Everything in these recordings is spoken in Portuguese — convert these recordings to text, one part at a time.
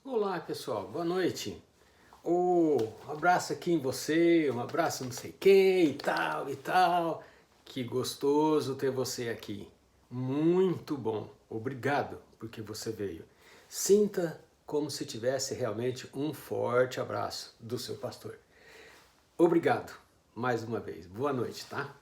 Olá pessoal, boa noite. Um abraço aqui em você, um abraço não sei quem e tal e tal. Que gostoso ter você aqui. Muito bom. Obrigado porque você veio. Sinta como se tivesse realmente um forte abraço do seu pastor. Obrigado mais uma vez. Boa noite, tá?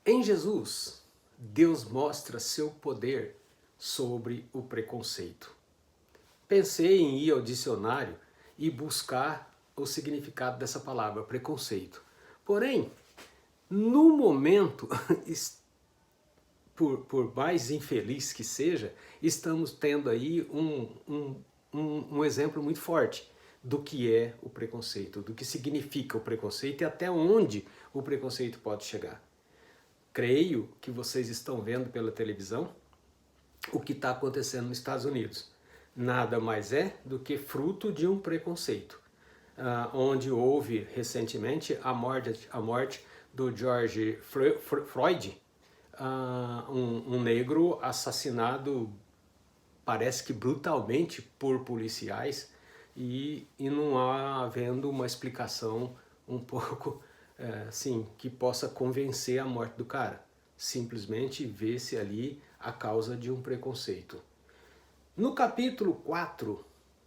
Em Jesus, Deus mostra seu poder sobre o preconceito. Pensei em ir ao dicionário e buscar o significado dessa palavra, preconceito. Porém, no momento, por mais infeliz que seja, estamos tendo aí um exemplo muito forte do que é o preconceito, do que significa o preconceito e até onde o preconceito pode chegar. Creio que vocês estão vendo pela televisão o que está acontecendo nos Estados Unidos. Nada mais é do que fruto de um preconceito, onde houve recentemente a morte do George Floyd, um negro assassinado, parece que brutalmente, por policiais, e não há havendo uma explicação um pouco assim, que possa convencer a morte do cara. Simplesmente vê-se ali a causa de um preconceito. No capítulo 4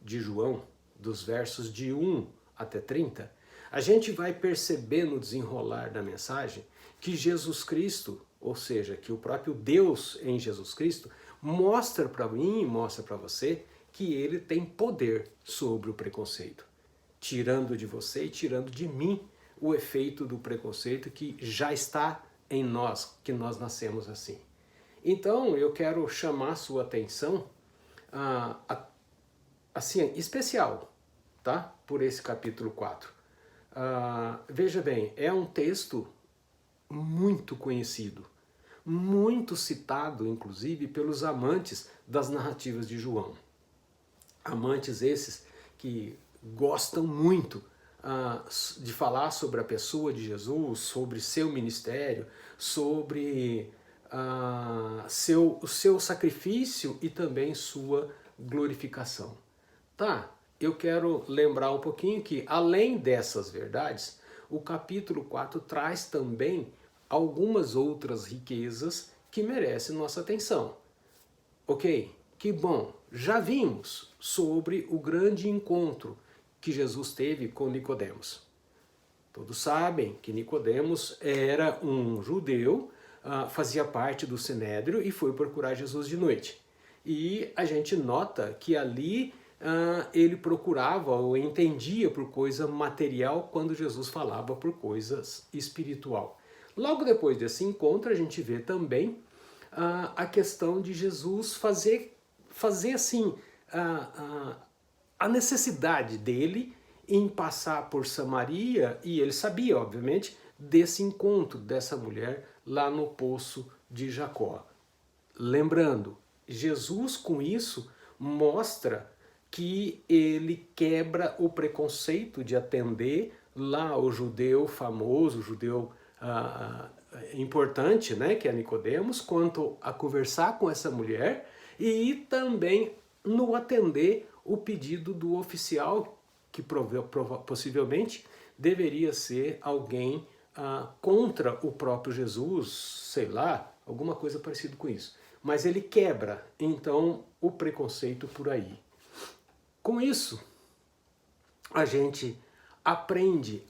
de João, dos versos de 1 até 30, a gente vai perceber no desenrolar da mensagem que Jesus Cristo, ou seja, que o próprio Deus em Jesus Cristo, mostra para mim e mostra para você que ele tem poder sobre o preconceito, tirando de você e tirando de mim o efeito do preconceito que já está em nós, que nós nascemos assim. Então eu quero chamar a sua atenção assim, especial, tá? Por esse capítulo 4. Veja bem, é um texto muito conhecido, muito citado, inclusive, pelos amantes das narrativas de João. Amantes esses que gostam muito de falar sobre a pessoa de Jesus, sobre seu ministério, sobre o seu sacrifício e também sua glorificação. Tá, eu quero lembrar um pouquinho que, além dessas verdades, o capítulo 4 traz também algumas outras riquezas que merecem nossa atenção. Ok, que bom, já vimos sobre o grande encontro que Jesus teve com Nicodemos. Todos sabem que Nicodemos era um judeu, fazia parte do Sinédrio e foi procurar Jesus de noite. E a gente nota que ali ele procurava ou entendia por coisa material quando Jesus falava por coisas espiritual. Logo depois desse encontro a gente vê também a questão de Jesus fazer assim a necessidade dele em passar por Samaria, e ele sabia, obviamente, desse encontro dessa mulher lá no poço de Jacó. Lembrando, Jesus com isso mostra que ele quebra o preconceito de atender lá o judeu famoso, o judeu importante, né, que é Nicodemos, quanto a conversar com essa mulher e também no atender o pedido do oficial, que possivelmente deveria ser alguém contra o próprio Jesus, sei lá, alguma coisa parecida com isso. Mas ele quebra, então, o preconceito por aí. Com isso, a gente aprende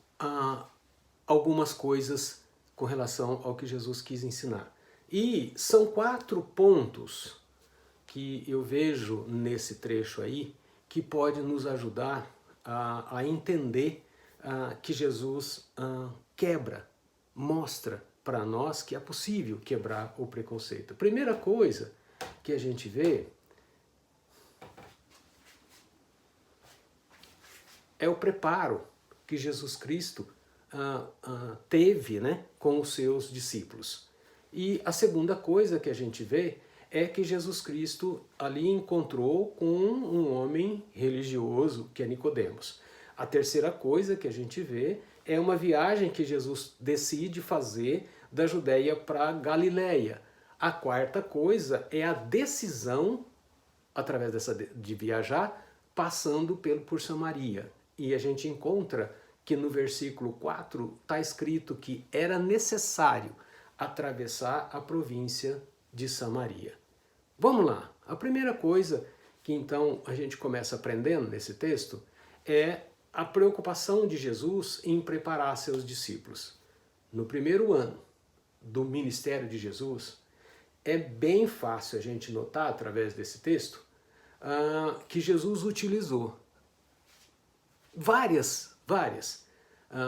algumas coisas com relação ao que Jesus quis ensinar. E são 4 pontos que eu vejo nesse trecho aí que pode nos ajudar a entender que Jesus quebra, mostra para nós que é possível quebrar o preconceito. A primeira coisa que a gente vê é o preparo que Jesus Cristo teve, né, com os seus discípulos. E a segunda coisa que a gente vê é que Jesus Cristo ali encontrou com um homem religioso, que é Nicodemos. A terceira coisa que a gente vê é uma viagem que Jesus decide fazer da Judéia para Galiléia. A quarta coisa é a decisão, através de viajar, passando por Samaria. E a gente encontra que no versículo 4 está escrito que era necessário atravessar a província de Samaria. Vamos lá. A primeira coisa que então a gente começa aprendendo nesse texto é a preocupação de Jesus em preparar seus discípulos. No primeiro ano do ministério de Jesus, é bem fácil a gente notar através desse texto que Jesus utilizou várias,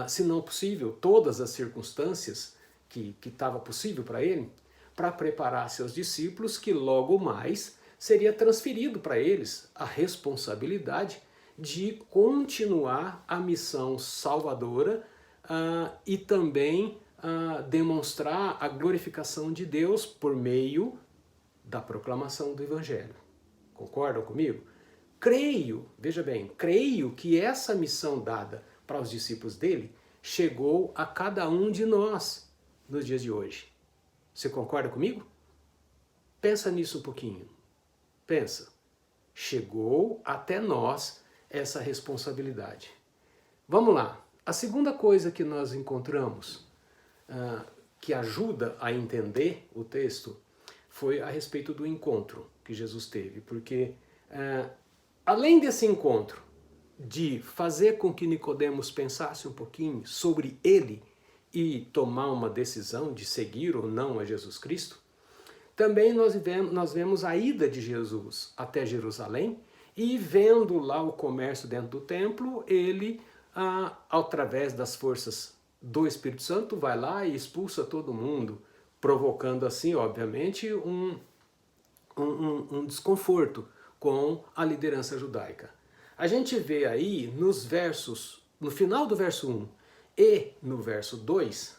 se não possível, todas as circunstâncias que estava possível para ele, para preparar seus discípulos, que logo mais seria transferido para eles a responsabilidade de continuar a missão salvadora e também demonstrar a glorificação de Deus por meio da proclamação do Evangelho. Concordam comigo? Creio, veja bem, creio que essa missão dada para os discípulos dele chegou a cada um de nós nos dias de hoje. Você concorda comigo? Pensa nisso um pouquinho. Pensa. Chegou até nós essa responsabilidade. Vamos lá. A segunda coisa que nós encontramos que ajuda a entender o texto foi a respeito do encontro que Jesus teve. Porque além desse encontro, de fazer com que Nicodemos pensasse um pouquinho sobre ele e tomar uma decisão de seguir ou não a Jesus Cristo, também nós vemos a ida de Jesus até Jerusalém e vendo lá o comércio dentro do templo, ele, através das forças do Espírito Santo, vai lá e expulsa todo mundo, provocando assim, obviamente, um desconforto com a liderança judaica. A gente vê aí nos versos, no final do verso 1 e no verso 2,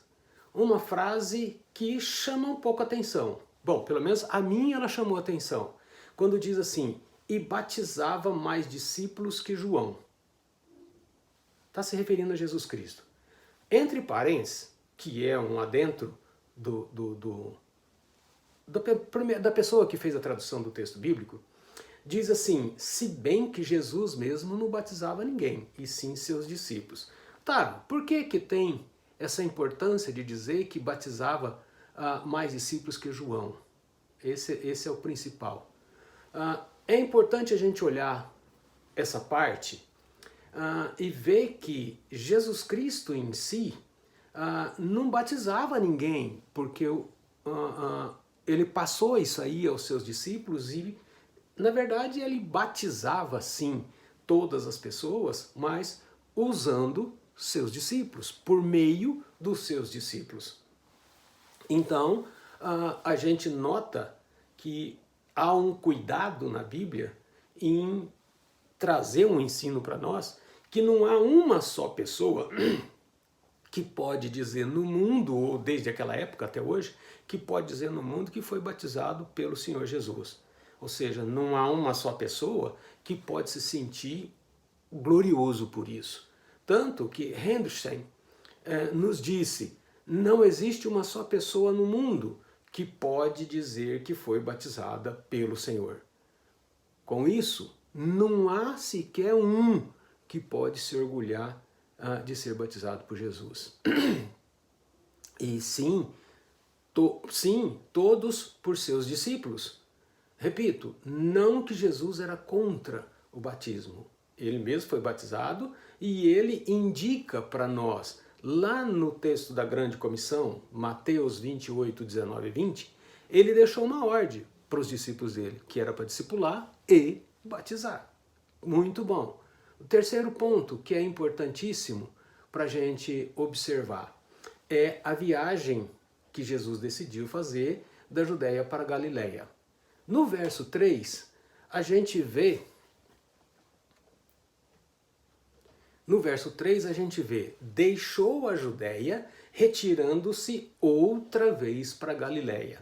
uma frase que chama um pouco a atenção. Bom, pelo menos a minha ela chamou a atenção. Quando diz assim, e batizava mais discípulos que João. Está se referindo a Jesus Cristo. Entre parênteses, que é um adentro da pessoa que fez a tradução do texto bíblico, diz assim, se bem que Jesus mesmo não batizava ninguém, e sim seus discípulos. Tá, por que tem essa importância de dizer que batizava mais discípulos que João? Esse é o principal. É importante a gente olhar essa parte e ver que Jesus Cristo em si não batizava ninguém, porque ele passou isso aí aos seus discípulos e na verdade, ele batizava, sim, todas as pessoas, mas usando seus discípulos, por meio dos seus discípulos. Então, a gente nota que há um cuidado na Bíblia em trazer um ensino para nós que não há uma só pessoa que pode dizer no mundo, ou desde aquela época até hoje, que pode dizer no mundo que foi batizado pelo Senhor Jesus. Ou seja, não há uma só pessoa que pode se sentir glorioso por isso. Tanto que Hendrickson nos disse, não existe uma só pessoa no mundo que pode dizer que foi batizada pelo Senhor. Com isso, não há sequer um que pode se orgulhar de ser batizado por Jesus. E sim, todos por seus discípulos. Repito, não que Jesus era contra o batismo. Ele mesmo foi batizado e ele indica para nós, lá no texto da Grande Comissão, Mateus 28, 19 e 20, ele deixou uma ordem para os discípulos dele, que era para discipular e batizar. Muito bom. O terceiro ponto, que é importantíssimo para a gente observar, é a viagem que Jesus decidiu fazer da Judéia para a Galileia. No verso 3, a gente vê, deixou a Judéia, retirando-se outra vez para a Galileia.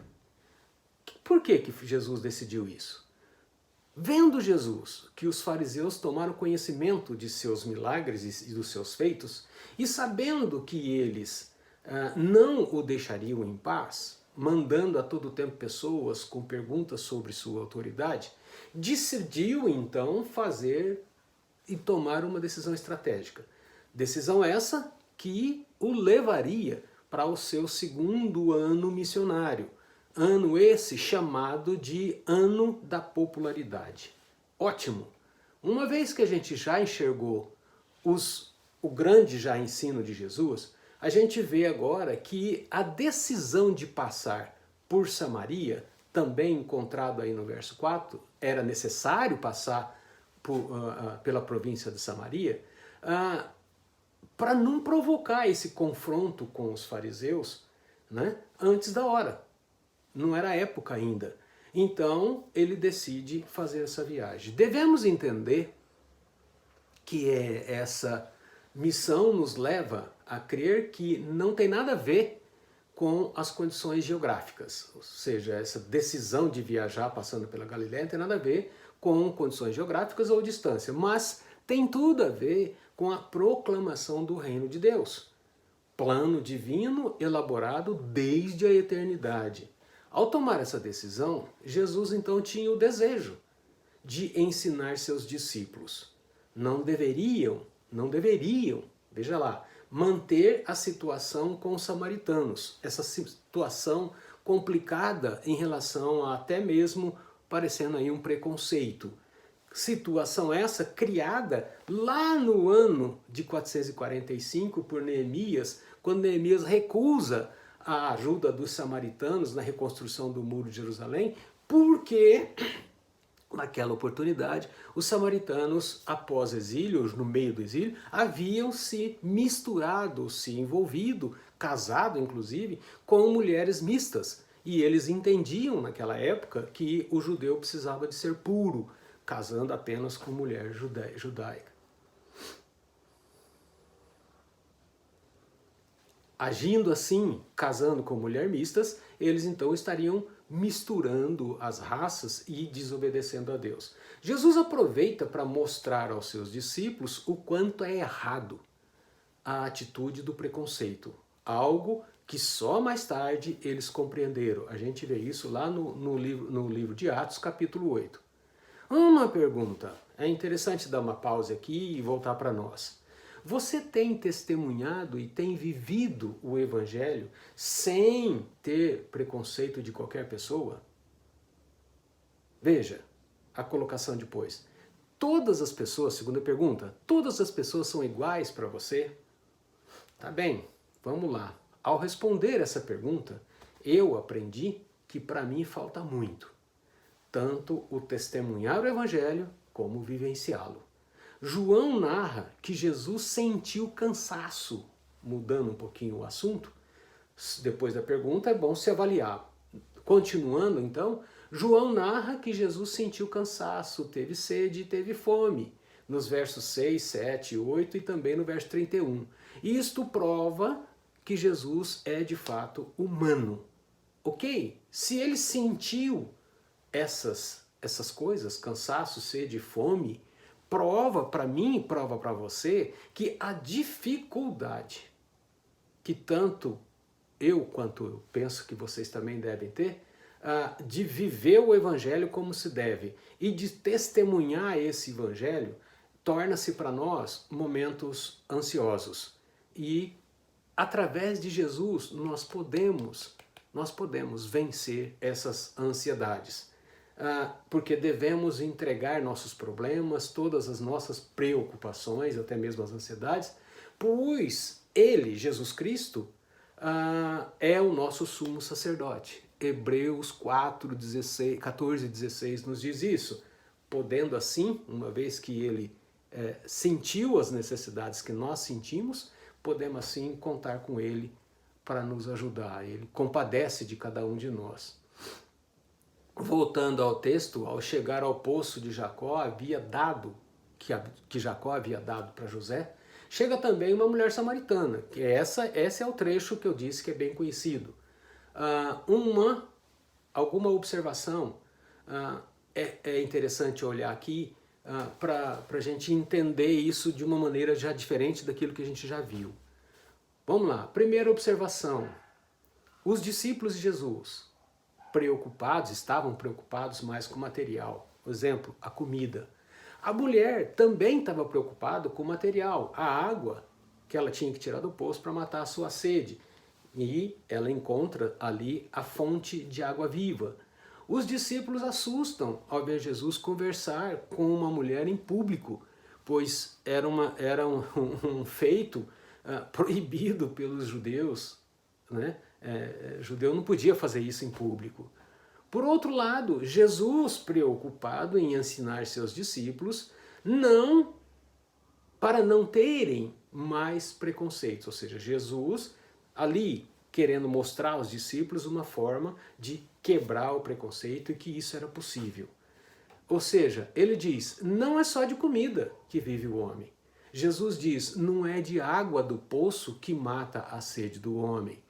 Por que Jesus decidiu isso? Vendo Jesus que os fariseus tomaram conhecimento de seus milagres e dos seus feitos, e sabendo que eles não o deixariam em paz, mandando a todo tempo pessoas com perguntas sobre sua autoridade, decidiu então fazer e tomar uma decisão estratégica. Decisão essa que o levaria para o seu segundo ano missionário. Ano esse chamado de Ano da Popularidade. Ótimo! Uma vez que a gente já enxergou o grande já ensino de Jesus, a gente vê agora que a decisão de passar por Samaria, também encontrado aí no verso 4, era necessário passar pela província de Samaria, para não provocar esse confronto com os fariseus, né, antes da hora. Não era época ainda. Então ele decide fazer essa viagem. Devemos entender que essa missão nos leva a crer que não tem nada a ver com as condições geográficas. Ou seja, essa decisão de viajar passando pela Galiléia não tem nada a ver com condições geográficas ou distância, mas tem tudo a ver com a proclamação do reino de Deus. Plano divino elaborado desde a eternidade. Ao tomar essa decisão, Jesus então tinha o desejo de ensinar seus discípulos. Não deveriam, veja lá, manter a situação com os samaritanos. Essa situação complicada em relação a até mesmo parecendo aí um preconceito. Situação essa criada lá no ano de 445 por Neemias, quando Neemias recusa a ajuda dos samaritanos na reconstrução do muro de Jerusalém, porque naquela oportunidade os samaritanos, após exílio, no meio do exílio, haviam se misturado, se envolvido, casado inclusive, com mulheres mistas. E eles entendiam naquela época que o judeu precisava de ser puro, casando apenas com mulher judaica. Agindo assim, casando com mulheres mistas, eles então estariam misturando as raças e desobedecendo a Deus. Jesus aproveita para mostrar aos seus discípulos o quanto é errado a atitude do preconceito. Algo que só mais tarde eles compreenderam. A gente vê isso lá no livro de Atos, capítulo 8. Uma pergunta. É interessante dar uma pausa aqui e voltar para nós. Você tem testemunhado e tem vivido o Evangelho sem ter preconceito de qualquer pessoa? Veja a colocação depois. Todas as pessoas, segunda pergunta, todas as pessoas são iguais para você? Tá bem, vamos lá. Ao responder essa pergunta, eu aprendi que para mim falta muito. Tanto o testemunhar o Evangelho como vivenciá-lo. João narra que Jesus sentiu cansaço, mudando um pouquinho o assunto. Depois da pergunta é bom se avaliar. Continuando então, João narra que Jesus sentiu cansaço, teve sede e teve fome, nos versos 6, 7, 8 e também no verso 31. Isto prova que Jesus é de fato humano. Ok? Se ele sentiu essas coisas, cansaço, sede e fome, prova para mim e prova para você que a dificuldade que tanto eu quanto eu penso que vocês também devem ter, de viver o Evangelho como se deve e de testemunhar esse Evangelho, torna-se para nós momentos ansiosos. E através de Jesus nós podemos vencer essas ansiedades. Porque devemos entregar nossos problemas, todas as nossas preocupações, até mesmo as ansiedades, pois Ele, Jesus Cristo, é o nosso sumo sacerdote. Hebreus 4, 14 e 16 nos diz isso. Podendo assim, uma vez que Ele sentiu as necessidades que nós sentimos, podemos assim contar com Ele para nos ajudar. Ele compadece de cada um de nós. Voltando ao texto, ao chegar ao poço de Jacó, que Jacó havia dado para José, chega também uma mulher samaritana, que esse é o trecho que eu disse que é bem conhecido. Alguma observação é interessante olhar aqui para a gente entender isso de uma maneira já diferente daquilo que a gente já viu. Vamos lá, primeira observação. Os discípulos de Jesus estavam preocupados mais com o material. Por exemplo, a comida. A mulher também estava preocupada com o material, a água que ela tinha que tirar do poço para matar a sua sede. E ela encontra ali a fonte de água viva. Os discípulos assustam ao ver Jesus conversar com uma mulher em público, pois era um feito proibido pelos judeus, né? Judeu não podia fazer isso em público. Por outro lado, Jesus, preocupado em ensinar seus discípulos, para não terem mais preconceitos, ou seja, Jesus ali querendo mostrar aos discípulos uma forma de quebrar o preconceito e que isso era possível. Ou seja, ele diz, não é só de comida que vive o homem. Jesus diz, não é de água do poço que mata a sede do homem.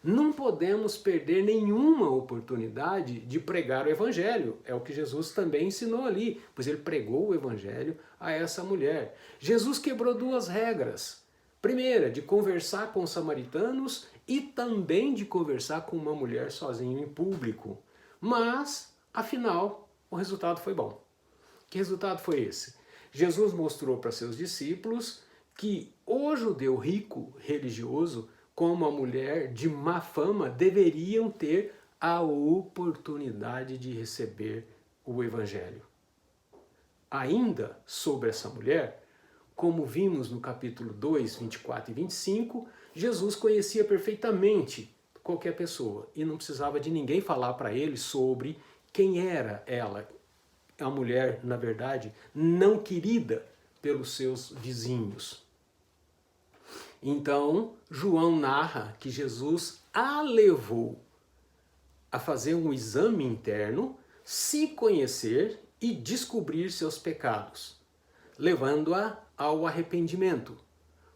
Não podemos perder nenhuma oportunidade de pregar o Evangelho. É o que Jesus também ensinou ali, pois ele pregou o Evangelho a essa mulher. Jesus quebrou duas regras. Primeira, de conversar com os samaritanos e também de conversar com uma mulher sozinho em público. Mas, afinal, o resultado foi bom. Que resultado foi esse? Jesus mostrou para seus discípulos que o judeu rico, religioso, como a mulher de má fama, deveriam ter a oportunidade de receber o Evangelho. Ainda sobre essa mulher, como vimos no capítulo 2, 24 e 25, Jesus conhecia perfeitamente qualquer pessoa e não precisava de ninguém falar para ele sobre quem era ela. A mulher, na verdade, não querida pelos seus vizinhos. Então, João narra que Jesus a levou a fazer um exame interno, se conhecer e descobrir seus pecados, levando-a ao arrependimento.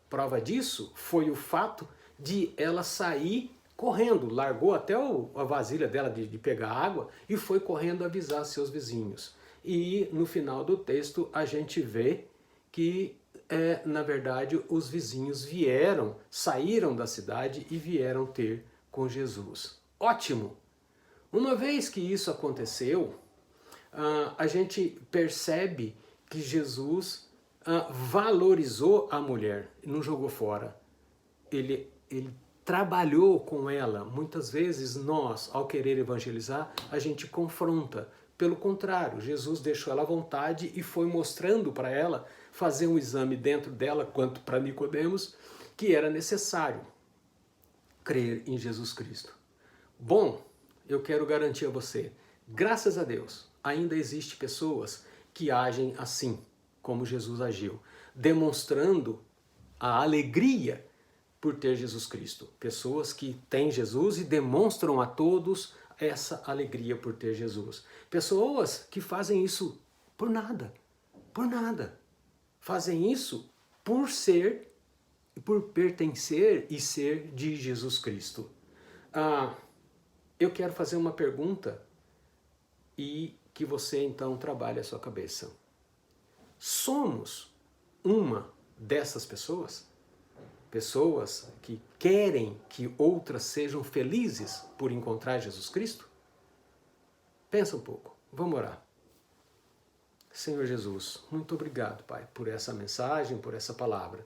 Prova disso foi o fato de ela sair correndo, largou até a vasilha dela de pegar água e foi correndo avisar seus vizinhos. E no final do texto a gente vê que na verdade, os vizinhos saíram da cidade e vieram ter com Jesus. Ótimo! Uma vez que isso aconteceu, a gente percebe que Jesus valorizou a mulher, não jogou fora. Ele trabalhou com ela. Muitas vezes nós, ao querer evangelizar, a gente confronta. Pelo contrário, Jesus deixou ela à vontade e foi mostrando para ela fazer um exame dentro dela, quanto para Nicodemos, que era necessário crer em Jesus Cristo. Bom, eu quero garantir a você, graças a Deus, ainda existem pessoas que agem assim, como Jesus agiu, demonstrando a alegria por ter Jesus Cristo. Pessoas que têm Jesus e demonstram a todos essa alegria por ter Jesus. Pessoas que fazem isso por nada, por nada. Fazem isso por pertencer e ser de Jesus Cristo. Eu quero fazer uma pergunta e que você então trabalhe a sua cabeça. Somos uma dessas pessoas? Pessoas que querem que outras sejam felizes por encontrar Jesus Cristo? Pensa um pouco, vamos orar. Senhor Jesus, muito obrigado, Pai, por essa mensagem, por essa palavra.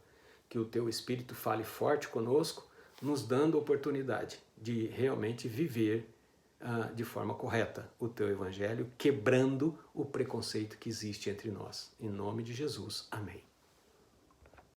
Que o Teu Espírito fale forte conosco, nos dando a oportunidade de realmente viver de forma correta o Teu Evangelho, quebrando o preconceito que existe entre nós. Em nome de Jesus, amém.